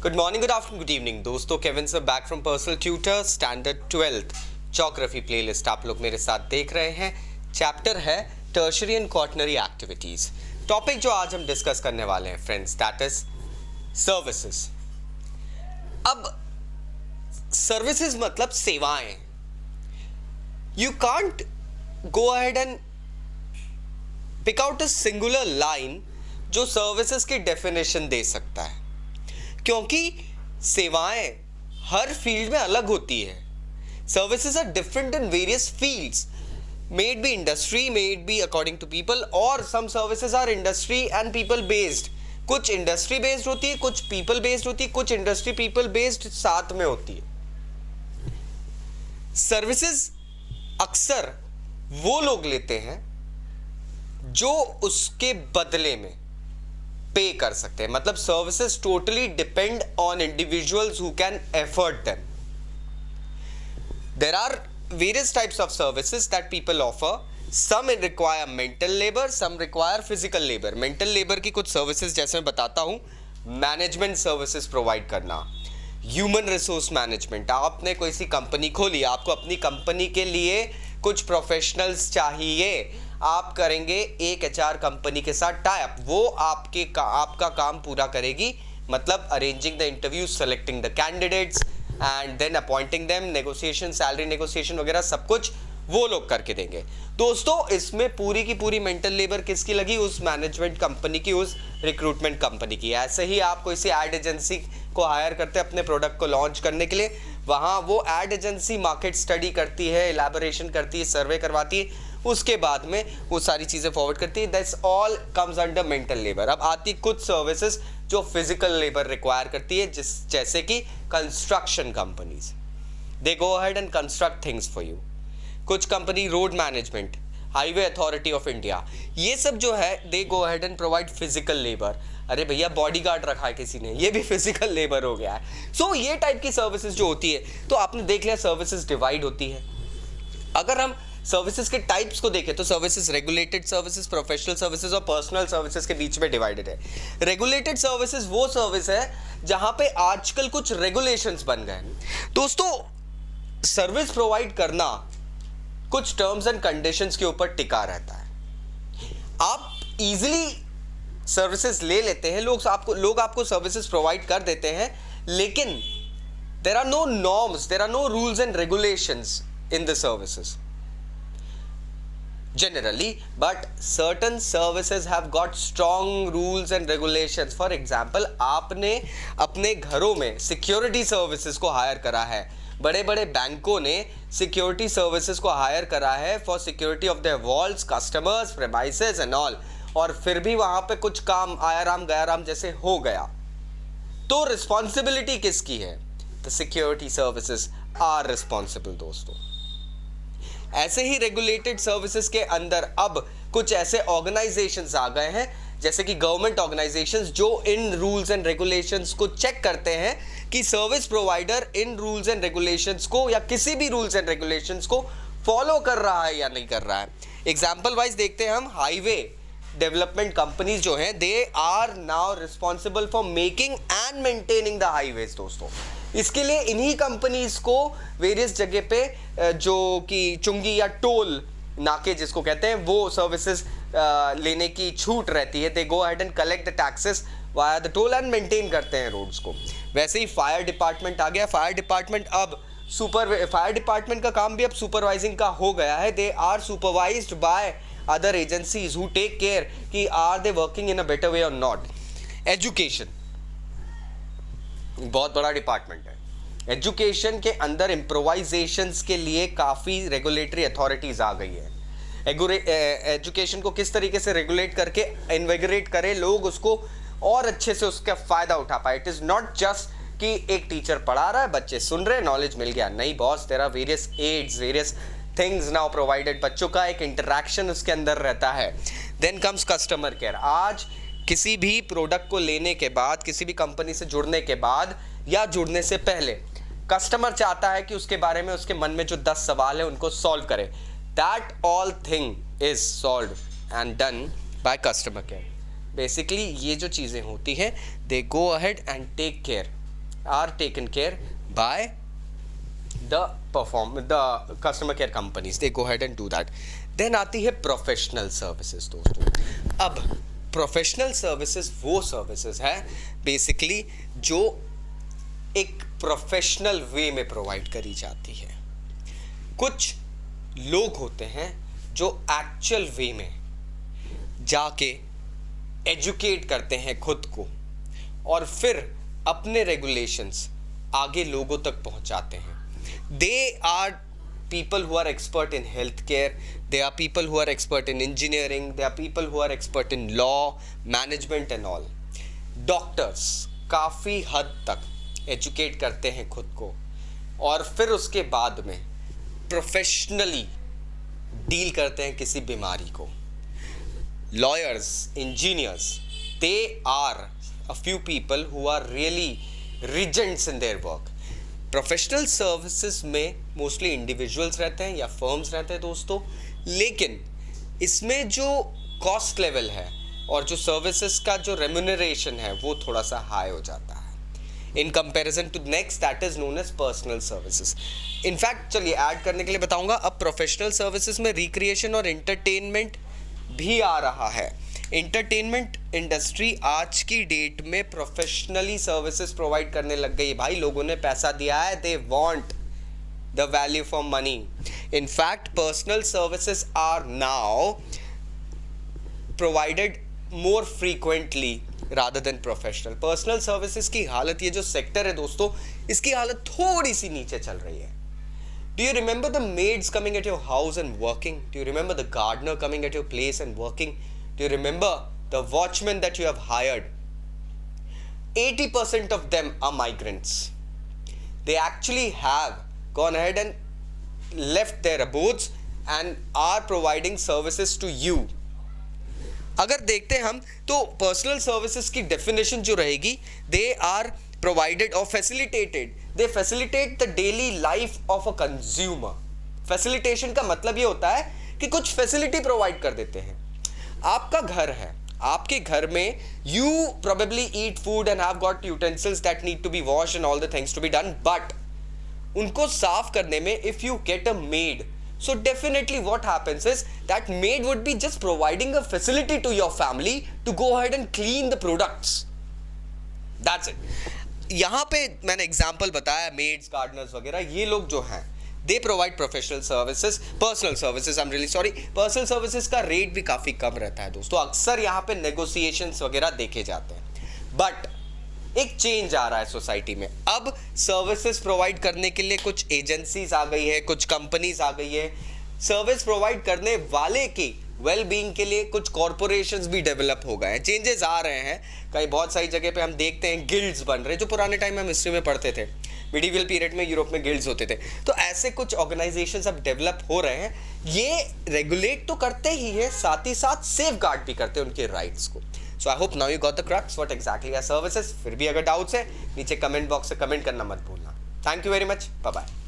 Good morning, good afternoon, good evening दोस्तों। Kevin sir back from personal tutor standard 12th geography playlist आप लोग मेरे साथ देख रहे हैं। चैप्टर है tertiary and quaternary activities. Topic जो आज हम डिस्कस करने वाले हैं फ्रेंड्स, दैट इज सर्विसेज। अब सर्विसेज मतलब सेवाएं। You can't go ahead and pick out a singular line जो सर्विसेज की डेफिनेशन दे सकता है, क्योंकि सेवाएं हर फील्ड में अलग होती है। Services are different in various fields, may it be industry, may it be according to people, और some services are industry and people based। कुछ इंडस्ट्री बेस्ड होती है, कुछ पीपल बेस्ड होती है, कुछ इंडस्ट्री पीपल बेस्ड साथ में होती है। सर्विसेज अक्सर वो लोग लेते हैं जो उसके बदले में पे कर सकते हैं। मतलब services totally depend on individuals who can afford them. There are various types of services that people offer. Some require mental labor, some require physical labor. Mental labor की कुछ services जैसे मैं बताता हूँ, management services provide करना, human resource management। आपने कोई सी company खोली, आपको अपनी कंपनी के लिए कुछ प्रोफेशनल्स चाहिए, आप करेंगे एक HR कंपनी के साथ टाई अप, वो आपका काम पूरा करेगी। मतलब arranging the interview, selecting the candidates and then appointing them, negotiation, salary negotiation वगैरह सब कुछ वो लोग करके देंगे। दोस्तों इसमें पूरी की पूरी मेंटल लेबर किसकी लगी? उस मैनेजमेंट कंपनी की, उस रिक्रूटमेंट कंपनी की। ऐसे ही आप कोई सी एड एजेंसी को हायर करते हैं अपने प्रोडक्ट को लॉन्च करने के लिए, वहाँ वो एड एजेंसी मार्केट स्टडी करती है, इलैबोरेशन करती है, सर्वे करवाती है, उसके बाद में वो सारी चीज़ें फॉरवर्ड करती है। That's all comes under mental labour. अब आती कुछ सर्विसेज जो फिजिकल लेबर रिक्वायर करती है, जैसे कि construction companies, they go ahead and construct things for you. कुछ company road management, highway authority of India, ये सब जो है they go ahead and provide physical labour. अरे भैया बॉडीगार्ड रखा है किसी ने, ये भी फिजिकल लेबर हो गया है। सो ये टाइप की सर्विसेज जो होती है, तो आपने देख लिया सर्विसेज डिवाइड होती है। अगर हम सर्विसेज के टाइप्स को देखें तो services regulated services, professional services और पर्सनल सर्विसेज के बीच में डिवाइडेड है। रेगुलेटेड सर्विसेज वो सर्विस है जहां पे आजकल कुछ रेगुलेशंस बन गए हैं। दोस्तों सर्विस प्रोवाइड करना कुछ टर्म्स एंड कंडीशंस के ऊपर टिका रहता है। आप इजीली सर्विसेज ले लेते हैं, लोग आपको सर्विसेज प्रोवाइड कर देते हैं, लेकिन there are no norms, there are no rules and regulations in the services generally, but certain services have got strong rules and regulations. For example, आपने अपने घरों में सिक्योरिटी सर्विसेज को हायर करा है, बड़े बड़े बैंकों ने सिक्योरिटी सर्विसेज को हायर करा है for security of their walls, customers, premises and all, और फिर भी वहां पे कुछ काम आया राम गया राम जैसे हो गया, तो रिस्पॉन्सिबिलिटी किसकी है? The security services are responsible. दोस्तों ऐसे ही रेगुलेटेड सर्विसेज के अंदर अब कुछ ऐसे ऑर्गेनाइजेशंस आ गए हैं, जैसे कि गवर्नमेंट ऑर्गेनाइजेशंस, जो इन रूल्स एंड रेगुलेशंस को चेक करते हैं कि service provider in rules and regulations को या किसी भी रूल्स एंड रेगुलेशंस को फॉलो कर रहा है या नहीं कर रहा है। एग्जाम्पल वाइज देखते हैं हम, हाईवे डेवलपमेंट कंपनीज जो हैं, they are now responsible for making and maintaining the highways. दोस्तों इसके लिए इन्हीं कंपनीज को वेरियस जगह पे जो कि चुंगी या टोल नाके जिसको कहते हैं, वो सर्विसेज लेने की छूट रहती है। They go ahead and collect the taxes via the toll and maintain करते हैं रोड्स को। वैसे ही फायर डिपार्टमेंट आ गया। फायर डिपार्टमेंट का काम भी अब सुपरवाइजिंग का हो गया है। They are supervised by other agencies who take care कि are they working in a better way और नॉट। एजुकेशन बहुत बड़ा डिपार्टमेंट है। एजुकेशन के अंदर इम्प्रोवाइजेशंस के लिए काफ़ी रेगुलेटरी अथॉरिटीज़ आ गई है। एजुकेशन को किस तरीके से रेगुलेट करके इन्विगोरेट करें, लोग उसको और अच्छे से उसका फ़ायदा उठा पाए। इट इज़ नॉट जस्ट कि एक टीचर पढ़ा रहा है, बच्चे सुन रहे, नॉलेज मिल गया। नहीं boss, there are various ads, various things now provided. बच्चों का एक इंटरेक्शन उसके अंदर रहता है। Then comes customer care. आज किसी भी प्रोडक्ट को लेने के बाद, किसी भी कंपनी से जुड़ने के बाद या जुड़ने से पहले कस्टमर चाहता है कि उसके बारे में उसके मन में जो 10 सवाल है उनको सॉल्व करे। That all thing is solved and done by customer care. Basically ये जो चीज़ें होती हैं, they go ahead and take care are taken care by the customer care companies. They go ahead and do that. Then आती है professional services दोस्तों. अब professional services वो सर्विसेज है बेसिकली जो एक प्रोफेशनल वे में प्रोवाइड करी जाती है. कुछ लोग होते हैं जो एक्चुअल वे में जाके एजुकेट करते हैं खुद को और फिर अपने रेगुलेशंस आगे लोगों तक पहुंचाते हैं. They are people who are expert in healthcare, they are people who are expert in engineering, they are people who are expert in law, management and all. Doctors काफ़ी हद तक एजुकेट करते हैं खुद को और फिर उसके बाद में प्रोफेशनली डील करते हैं किसी बीमारी को. Lawyers, engineers, they are a few people who are really regents in their work. Professional services में मोस्टली इंडिविजुअल्स रहते हैं या फर्म्स रहते हैं दोस्तों, लेकिन इसमें जो कॉस्ट लेवल है और जो सर्विसेज का जो रेम्यूनरेशन है वो थोड़ा सा हाई हो जाता है in comparison to next that is known as personal services. In fact चलिए ऐड करने के लिए बताऊंगा, अब प्रोफेशनल सर्विसेज में रिक्रिएशन और एंटरटेनमेंट भी आ रहा है. एंटरटेनमेंट इंडस्ट्री आज की डेट में प्रोफेशनली सर्विसेज प्रोवाइड करने लग गई. भाई लोगों ने पैसा दिया है, they want the value for money. In fact personal services are now provided more frequently rather than professional. Personal services की हालत, ये जो सेक्टर है दोस्तों, इसकी हालत थोड़ी सी नीचे चल रही है. Do you remember the maids coming at your house and working? Do you remember the gardener coming at your place and working? Do you remember the watchmen that you have hired? 80% of them are migrants. They actually have gone ahead and left their abodes and are providing services to you. अगर देखते हैं हम तो personal services की definition जो रहेगी, they are provided or facilitated. They facilitate the daily life of a consumer. Facilitation का मतलब ये होता है कि कुछ फैसिलिटी प्रोवाइड कर देते हैं. आपका घर है, आपके घर में you probably eat food and have got utensils that need to be washed and all the things to be done, but उनको साफ करने में if you get a maid, so definitely what happens is that maid would be just providing a facility to your family to go ahead and clean the products. That's it. यहाँ पे मैंने example बताया, maids, Gardner's वगैरह, ये लोग जो हैं they provide professional services. Personal services, I am really sorry, personal services का रेट भी काफ़ी कम रहता है दोस्तों. अक्सर यहाँ पे नेगोशिएशंस वगैरह देखे जाते हैं. बट एक चेंज आ रहा है सोसाइटी में. अब सर्विसेज प्रोवाइड करने के लिए कुछ एजेंसीज आ गई है, कुछ कंपनीज आ गई है. सर्विस प्रोवाइड करने वाले की वेल बीइंग के लिए कुछ कॉरपोरेशंस भी डेवलप हो गए हैं. चेंजेस आ रहे हैं. कहीं बहुत सारी जगह पे हम देखते हैं गिल्ड्स बन रहे हैं, जो पुराने टाइम में हम हिस्ट्री में पढ़ते थे. मिडिवल पीरियड में यूरोप में गिल्ड्स होते थे. तो ऐसे कुछ ऑर्गेनाइजेशंस अब डेवलप हो रहे हैं. ये रेगुलेट तो करते ही है, साथ ही साथ सेफ गार्ड भी करते हैं उनके राइट्स को. So I hope now you got the crux what exactly are services. फिर भी अगर डाउट्स है नीचे कमेंट बॉक्स से कमेंट करना मत भूलना. Thank you very much. Bye bye.